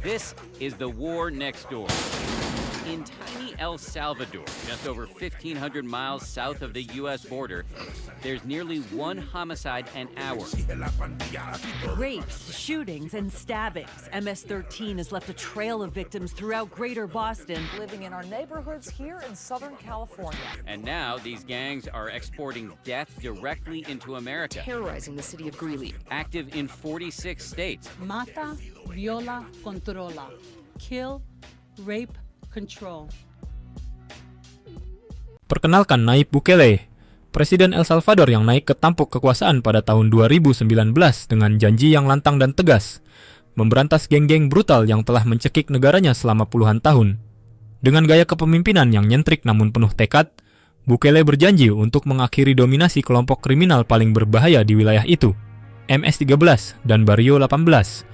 This is the war next door. In tiny El Salvador, just over 1,500 miles south of the U.S. border, there's nearly one homicide an hour. Rapes, shootings, and stabbings. MS-13 has left a trail of victims throughout greater Boston. Living in our neighborhoods here in Southern California. And now these gangs are exporting death directly into America. Terrorizing the city of Greeley. Active in 46 states. Mata, viola, controla. Kill, rape, control. Perkenalkan Nayib Bukele, Presiden El Salvador yang naik ke tampuk kekuasaan pada tahun 2019 dengan janji yang lantang dan tegas, memberantas geng-geng brutal yang telah mencekik negaranya selama puluhan tahun. Dengan gaya kepemimpinan yang nyentrik namun penuh tekad, Bukele berjanji untuk mengakhiri dominasi kelompok kriminal paling berbahaya di wilayah itu, MS-13 dan Barrio 18.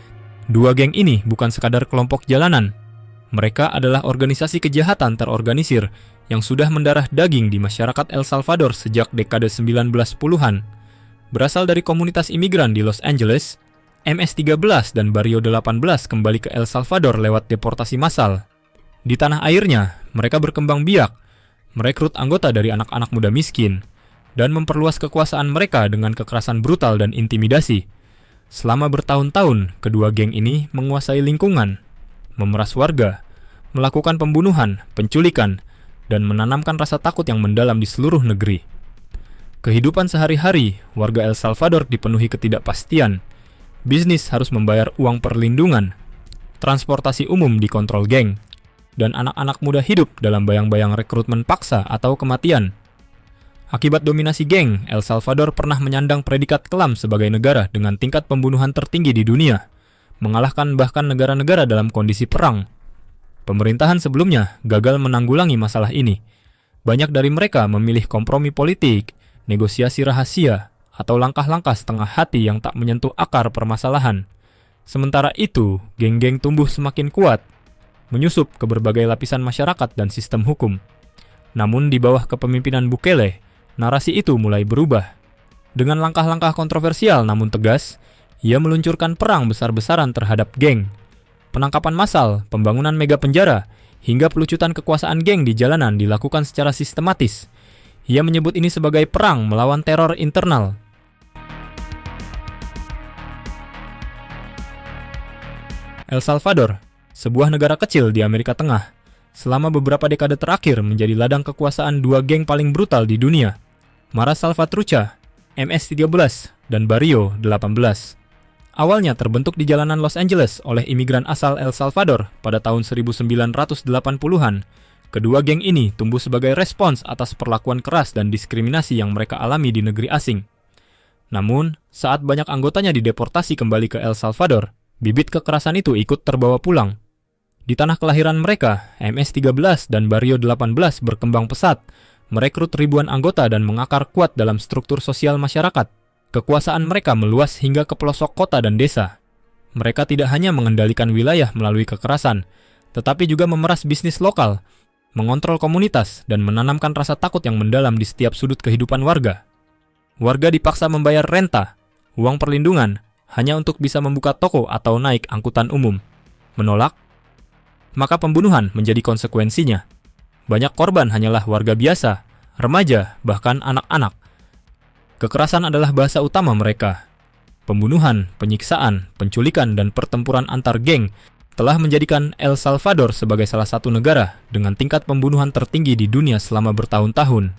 Dua geng ini bukan sekadar kelompok jalanan. Mereka adalah organisasi kejahatan terorganisir yang sudah mendarah daging di masyarakat El Salvador sejak dekade 1910-an. Berasal dari komunitas imigran di Los Angeles, MS-13 dan Barrio 18 kembali ke El Salvador lewat deportasi massal. Di tanah airnya, mereka berkembang biak, merekrut anggota dari anak-anak muda miskin, dan memperluas kekuasaan mereka dengan kekerasan brutal dan intimidasi. Selama bertahun-tahun, kedua geng ini menguasai lingkungan, memeras warga, melakukan pembunuhan, penculikan, dan menanamkan rasa takut yang mendalam di seluruh negeri. Kehidupan sehari-hari warga El Salvador dipenuhi ketidakpastian. Bisnis harus membayar uang perlindungan, transportasi umum dikontrol geng, dan anak-anak muda hidup dalam bayang-bayang rekrutmen paksa atau kematian. Akibat dominasi geng, El Salvador pernah menyandang predikat kelam sebagai negara dengan tingkat pembunuhan tertinggi di dunia, mengalahkan bahkan negara-negara dalam kondisi perang. Pemerintahan sebelumnya gagal menanggulangi masalah ini. Banyak dari mereka memilih kompromi politik, negosiasi rahasia, atau langkah-langkah setengah hati yang tak menyentuh akar permasalahan. Sementara itu, geng-geng tumbuh semakin kuat, menyusup ke berbagai lapisan masyarakat dan sistem hukum. Namun di bawah kepemimpinan Bukele, narasi itu mulai berubah. Dengan langkah-langkah kontroversial namun tegas, ia meluncurkan perang besar-besaran terhadap geng. Penangkapan massal, pembangunan mega penjara, hingga pelucutan kekuasaan geng di jalanan dilakukan secara sistematis. Ia menyebut ini sebagai perang melawan teror internal. El Salvador, sebuah negara kecil di Amerika Tengah, selama beberapa dekade terakhir menjadi ladang kekuasaan dua geng paling brutal di dunia, Mara Salvatrucha, MS-13, dan Barrio 18. Awalnya terbentuk di jalanan Los Angeles oleh imigran asal El Salvador pada tahun 1980-an, kedua geng ini tumbuh sebagai respons atas perlakuan keras dan diskriminasi yang mereka alami di negeri asing. Namun, saat banyak anggotanya dideportasi kembali ke El Salvador, bibit kekerasan itu ikut terbawa pulang. Di tanah kelahiran mereka, MS-13 dan Barrio 18 berkembang pesat, merekrut ribuan anggota dan mengakar kuat dalam struktur sosial masyarakat. Kekuasaan mereka meluas hingga ke pelosok kota dan desa. Mereka tidak hanya mengendalikan wilayah melalui kekerasan, tetapi juga memeras bisnis lokal, mengontrol komunitas, dan menanamkan rasa takut yang mendalam di setiap sudut kehidupan warga. Warga dipaksa membayar renta, uang perlindungan, hanya untuk bisa membuka toko atau naik angkutan umum. Menolak, maka pembunuhan menjadi konsekuensinya. Banyak korban hanyalah warga biasa, remaja, bahkan anak-anak. Kekerasan adalah bahasa utama mereka. Pembunuhan, penyiksaan, penculikan, dan pertempuran antar geng telah menjadikan El Salvador sebagai salah satu negara dengan tingkat pembunuhan tertinggi di dunia selama bertahun-tahun.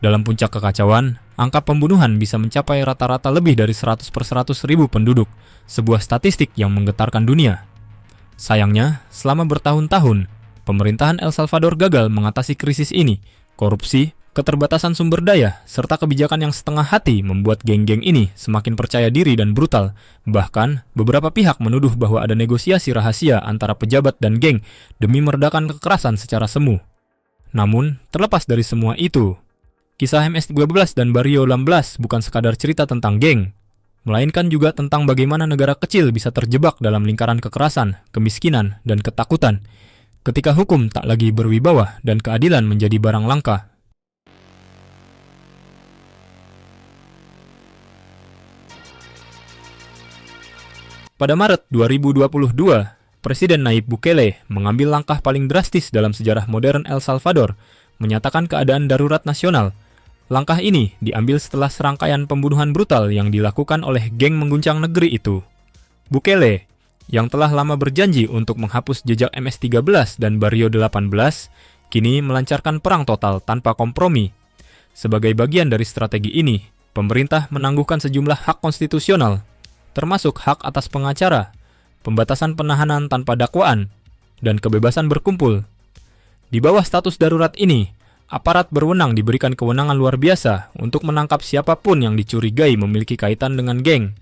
Dalam puncak kekacauan, angka pembunuhan bisa mencapai rata-rata lebih dari 100 per 100 ribu penduduk, sebuah statistik yang menggetarkan dunia. Sayangnya, selama bertahun-tahun, pemerintahan El Salvador gagal mengatasi krisis ini. Korupsi, keterbatasan sumber daya, serta kebijakan yang setengah hati membuat geng-geng ini semakin percaya diri dan brutal. Bahkan, beberapa pihak menuduh bahwa ada negosiasi rahasia antara pejabat dan geng demi meredakan kekerasan secara semu. Namun, terlepas dari semua itu, kisah MS-13 dan Barrio 18 bukan sekadar cerita tentang geng, melainkan juga tentang bagaimana negara kecil bisa terjebak dalam lingkaran kekerasan, kemiskinan, dan ketakutan, ketika hukum tak lagi berwibawa dan keadilan menjadi barang langka. Pada Maret 2022, Presiden Nayib Bukele mengambil langkah paling drastis dalam sejarah modern El Salvador, menyatakan keadaan darurat nasional. Langkah ini diambil setelah serangkaian pembunuhan brutal yang dilakukan oleh geng mengguncang negeri itu. Bukele, yang telah lama berjanji untuk menghapus jejak MS-13 dan Barrio 18, kini melancarkan perang total tanpa kompromi. Sebagai bagian dari strategi ini, pemerintah menangguhkan sejumlah hak konstitusional, termasuk hak atas pengacara, pembatasan penahanan tanpa dakwaan, dan kebebasan berkumpul. Di bawah status darurat ini, aparat berwenang diberikan kewenangan luar biasa untuk menangkap siapapun yang dicurigai memiliki kaitan dengan geng.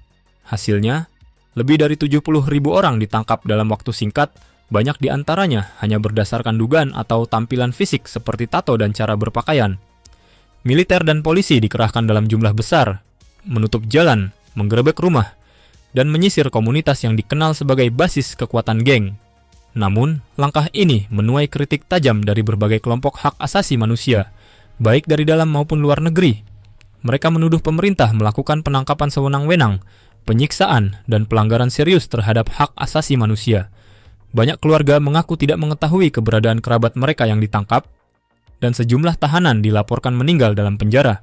Hasilnya, lebih dari 70.000 orang ditangkap dalam waktu singkat, banyak di antaranya hanya berdasarkan dugaan atau tampilan fisik seperti tato dan cara berpakaian. Militer dan polisi dikerahkan dalam jumlah besar, menutup jalan, menggerebek rumah, dan menyisir komunitas yang dikenal sebagai basis kekuatan geng. Namun, langkah ini menuai kritik tajam dari berbagai kelompok hak asasi manusia, baik dari dalam maupun luar negeri. Mereka menuduh pemerintah melakukan penangkapan sewenang-wenang, penyiksaan, dan pelanggaran serius terhadap hak asasi manusia. Banyak keluarga mengaku tidak mengetahui keberadaan kerabat mereka yang ditangkap, dan sejumlah tahanan dilaporkan meninggal dalam penjara.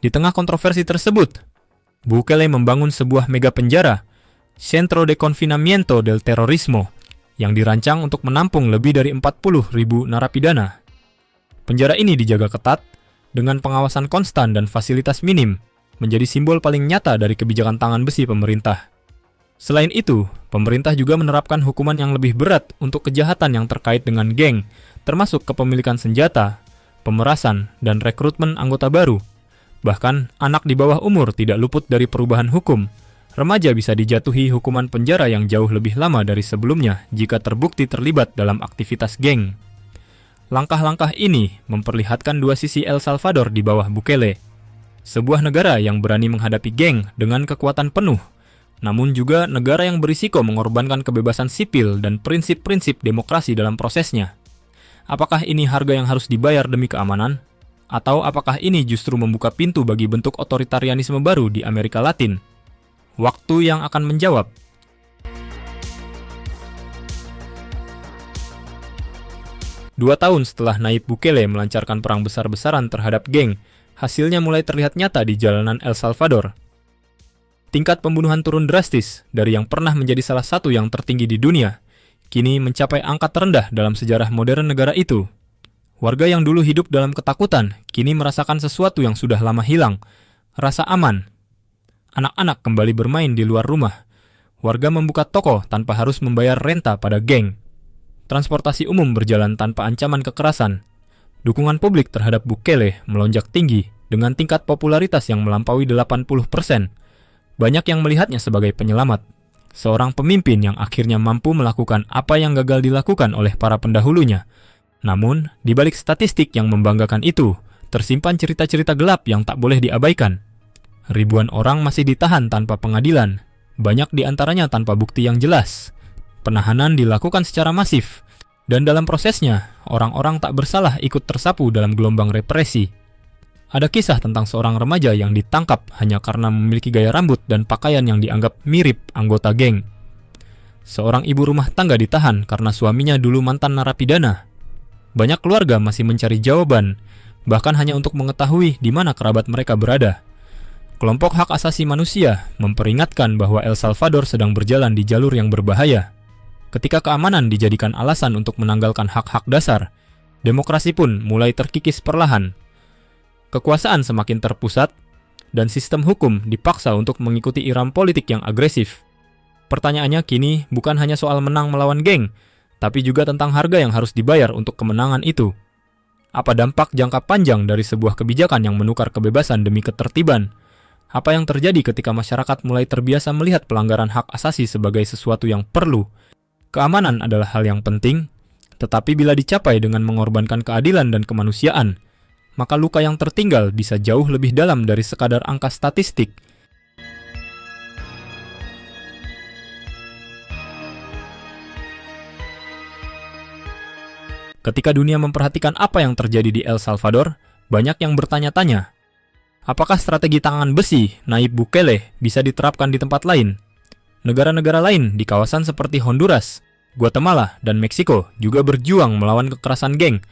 Di tengah kontroversi tersebut, Bukele membangun sebuah mega penjara, Centro de Confinamiento del Terrorismo, yang dirancang untuk menampung lebih dari 40.000 narapidana. Penjara ini dijaga ketat, dengan pengawasan konstan dan fasilitas minim, menjadi simbol paling nyata dari kebijakan tangan besi pemerintah. Selain itu, pemerintah juga menerapkan hukuman yang lebih berat untuk kejahatan yang terkait dengan geng, termasuk kepemilikan senjata, pemerasan, dan rekrutmen anggota baru. Bahkan, anak di bawah umur tidak luput dari perubahan hukum. Remaja bisa dijatuhi hukuman penjara yang jauh lebih lama dari sebelumnya jika terbukti terlibat dalam aktivitas geng. Langkah-langkah ini memperlihatkan dua sisi El Salvador di bawah Bukele. Sebuah negara yang berani menghadapi geng dengan kekuatan penuh, namun juga negara yang berisiko mengorbankan kebebasan sipil dan prinsip-prinsip demokrasi dalam prosesnya. Apakah ini harga yang harus dibayar demi keamanan? Atau apakah ini justru membuka pintu bagi bentuk otoritarianisme baru di Amerika Latin? Waktu yang akan menjawab. Dua tahun setelah Nayib Bukele melancarkan perang besar-besaran terhadap geng, hasilnya mulai terlihat nyata di jalanan El Salvador. Tingkat pembunuhan turun drastis dari yang pernah menjadi salah satu yang tertinggi di dunia, kini mencapai angka terendah dalam sejarah modern negara itu. Warga yang dulu hidup dalam ketakutan, kini merasakan sesuatu yang sudah lama hilang, rasa aman. Anak-anak kembali bermain di luar rumah. Warga membuka toko tanpa harus membayar renta pada geng. Transportasi umum berjalan tanpa ancaman kekerasan. Dukungan publik terhadap Bukele melonjak tinggi dengan tingkat popularitas yang melampaui 80%. Banyak yang melihatnya sebagai penyelamat. Seorang pemimpin yang akhirnya mampu melakukan apa yang gagal dilakukan oleh para pendahulunya. Namun, di balik statistik yang membanggakan itu, tersimpan cerita-cerita gelap yang tak boleh diabaikan. Ribuan orang masih ditahan tanpa pengadilan, banyak di antaranya tanpa bukti yang jelas. Penahanan dilakukan secara masif, dan dalam prosesnya, orang-orang tak bersalah ikut tersapu dalam gelombang represi. Ada kisah tentang seorang remaja yang ditangkap hanya karena memiliki gaya rambut dan pakaian yang dianggap mirip anggota geng. Seorang ibu rumah tangga ditahan karena suaminya dulu mantan narapidana. Banyak keluarga masih mencari jawaban, bahkan hanya untuk mengetahui di mana kerabat mereka berada. Kelompok hak asasi manusia memperingatkan bahwa El Salvador sedang berjalan di jalur yang berbahaya. Ketika keamanan dijadikan alasan untuk menanggalkan hak-hak dasar, demokrasi pun mulai terkikis perlahan. Kekuasaan semakin terpusat, dan sistem hukum dipaksa untuk mengikuti irama politik yang agresif. Pertanyaannya kini bukan hanya soal menang melawan geng, tapi juga tentang harga yang harus dibayar untuk kemenangan itu. Apa dampak jangka panjang dari sebuah kebijakan yang menukar kebebasan demi ketertiban? Apa yang terjadi ketika masyarakat mulai terbiasa melihat pelanggaran hak asasi sebagai sesuatu yang perlu? Keamanan adalah hal yang penting, tetapi bila dicapai dengan mengorbankan keadilan dan kemanusiaan, maka luka yang tertinggal bisa jauh lebih dalam dari sekadar angka statistik. Ketika dunia memperhatikan apa yang terjadi di El Salvador, banyak yang bertanya-tanya, apakah strategi tangan besi Nayib Bukele bisa diterapkan di tempat lain? Negara-negara lain di kawasan seperti Honduras, Guatemala, dan Meksiko juga berjuang melawan kekerasan geng,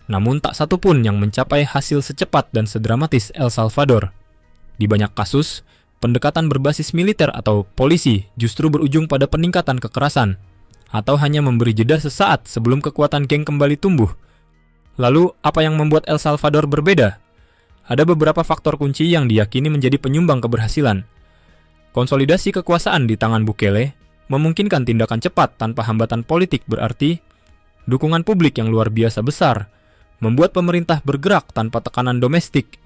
namun tak satu pun yang mencapai hasil secepat dan sedramatis El Salvador. Di banyak kasus, pendekatan berbasis militer atau polisi justru berujung pada peningkatan kekerasan, atau hanya memberi jeda sesaat sebelum kekuatan geng kembali tumbuh. Lalu, apa yang membuat El Salvador berbeda? Ada beberapa faktor kunci yang diyakini menjadi penyumbang keberhasilan. Konsolidasi kekuasaan di tangan Bukele memungkinkan tindakan cepat tanpa hambatan politik, berarti dukungan publik yang luar biasa besar membuat pemerintah bergerak tanpa tekanan domestik.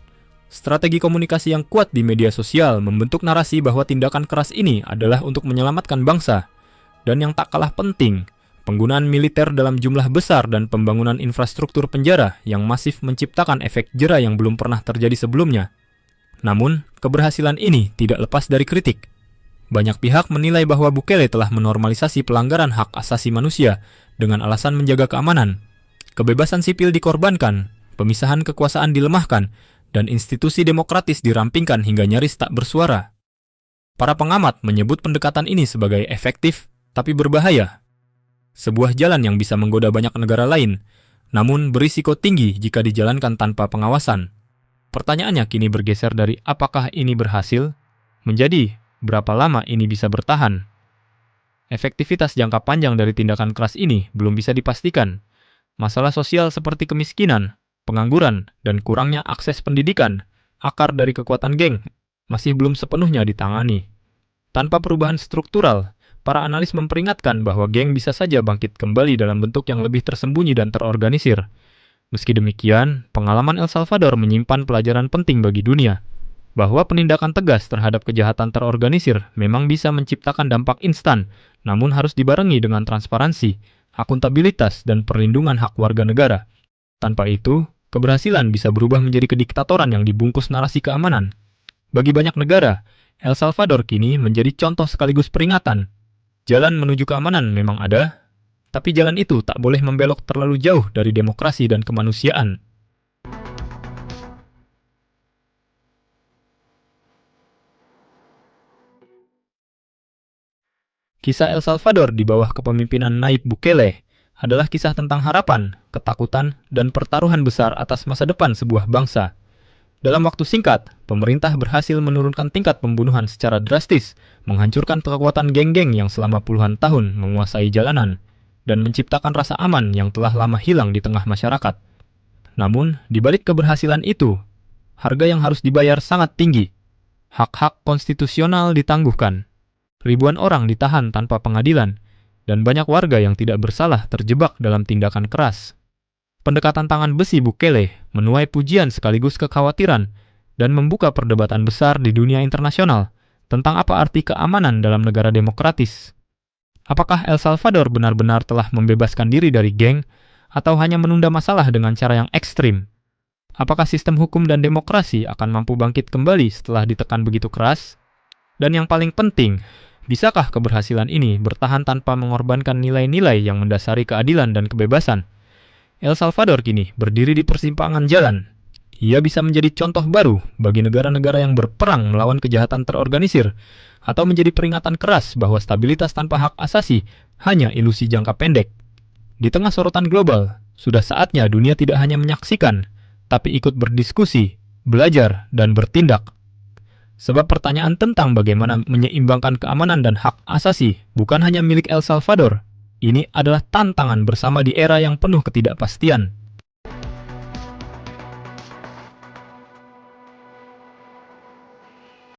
Strategi komunikasi yang kuat di media sosial membentuk narasi bahwa tindakan keras ini adalah untuk menyelamatkan bangsa. Dan yang tak kalah penting, penggunaan militer dalam jumlah besar dan pembangunan infrastruktur penjara yang masif menciptakan efek jera yang belum pernah terjadi sebelumnya. Namun, keberhasilan ini tidak lepas dari kritik. Banyak pihak menilai bahwa Bukele telah menormalisasi pelanggaran hak asasi manusia dengan alasan menjaga keamanan. Kebebasan sipil dikorbankan, pemisahan kekuasaan dilemahkan, dan institusi demokratis dirampingkan hingga nyaris tak bersuara. Para pengamat menyebut pendekatan ini sebagai efektif tapi berbahaya. Sebuah jalan yang bisa menggoda banyak negara lain, namun berisiko tinggi jika dijalankan tanpa pengawasan. Pertanyaannya kini bergeser dari apakah ini berhasil, menjadi berapa lama ini bisa bertahan. Efektivitas jangka panjang dari tindakan keras ini belum bisa dipastikan. Masalah sosial seperti kemiskinan, pengangguran, dan kurangnya akses pendidikan, akar dari kekuatan geng, masih belum sepenuhnya ditangani. Tanpa perubahan struktural, para analis memperingatkan bahwa geng bisa saja bangkit kembali dalam bentuk yang lebih tersembunyi dan terorganisir. Meski demikian, pengalaman El Salvador menyimpan pelajaran penting bagi dunia, bahwa penindakan tegas terhadap kejahatan terorganisir memang bisa menciptakan dampak instan, namun harus dibarengi dengan transparansi, akuntabilitas, dan perlindungan hak warga negara. Tanpa itu, keberhasilan bisa berubah menjadi kediktatoran yang dibungkus narasi keamanan. Bagi banyak negara, El Salvador kini menjadi contoh sekaligus peringatan. Jalan menuju keamanan memang ada, tapi jalan itu tak boleh membelok terlalu jauh dari demokrasi dan kemanusiaan. Kisah El Salvador di bawah kepemimpinan Nayib Bukele adalah kisah tentang harapan, ketakutan, dan pertaruhan besar atas masa depan sebuah bangsa. Dalam waktu singkat, pemerintah berhasil menurunkan tingkat pembunuhan secara drastis, menghancurkan kekuatan geng-geng yang selama puluhan tahun menguasai jalanan, dan menciptakan rasa aman yang telah lama hilang di tengah masyarakat. Namun, di balik keberhasilan itu, harga yang harus dibayar sangat tinggi. Hak-hak konstitusional ditangguhkan. Ribuan orang ditahan tanpa pengadilan, dan banyak warga yang tidak bersalah terjebak dalam tindakan keras. Pendekatan tangan besi Bukele menuai pujian sekaligus kekhawatiran dan membuka perdebatan besar di dunia internasional tentang apa arti keamanan dalam negara demokratis. Apakah El Salvador benar-benar telah membebaskan diri dari geng, atau hanya menunda masalah dengan cara yang ekstrim? Apakah sistem hukum dan demokrasi akan mampu bangkit kembali setelah ditekan begitu keras? Dan yang paling penting, bisakah keberhasilan ini bertahan tanpa mengorbankan nilai-nilai yang mendasari keadilan dan kebebasan? El Salvador kini berdiri di persimpangan jalan. Ia bisa menjadi contoh baru bagi negara-negara yang berperang melawan kejahatan terorganisir, atau menjadi peringatan keras bahwa stabilitas tanpa hak asasi hanya ilusi jangka pendek. Di tengah sorotan global, sudah saatnya dunia tidak hanya menyaksikan, tapi ikut berdiskusi, belajar, dan bertindak. Sebab pertanyaan tentang bagaimana menyeimbangkan keamanan dan hak asasi bukan hanya milik El Salvador. Ini adalah tantangan bersama di era yang penuh ketidakpastian.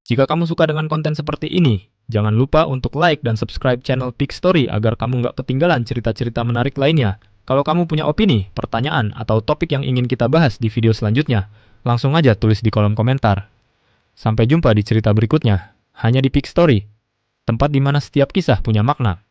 Jika kamu suka dengan konten seperti ini, jangan lupa untuk like dan subscribe channel Peak Story agar kamu nggak ketinggalan cerita-cerita menarik lainnya. Kalau kamu punya opini, pertanyaan, atau topik yang ingin kita bahas di video selanjutnya, langsung aja tulis di kolom komentar. Sampai jumpa di cerita berikutnya, hanya di Peak Story, tempat di mana setiap kisah punya makna.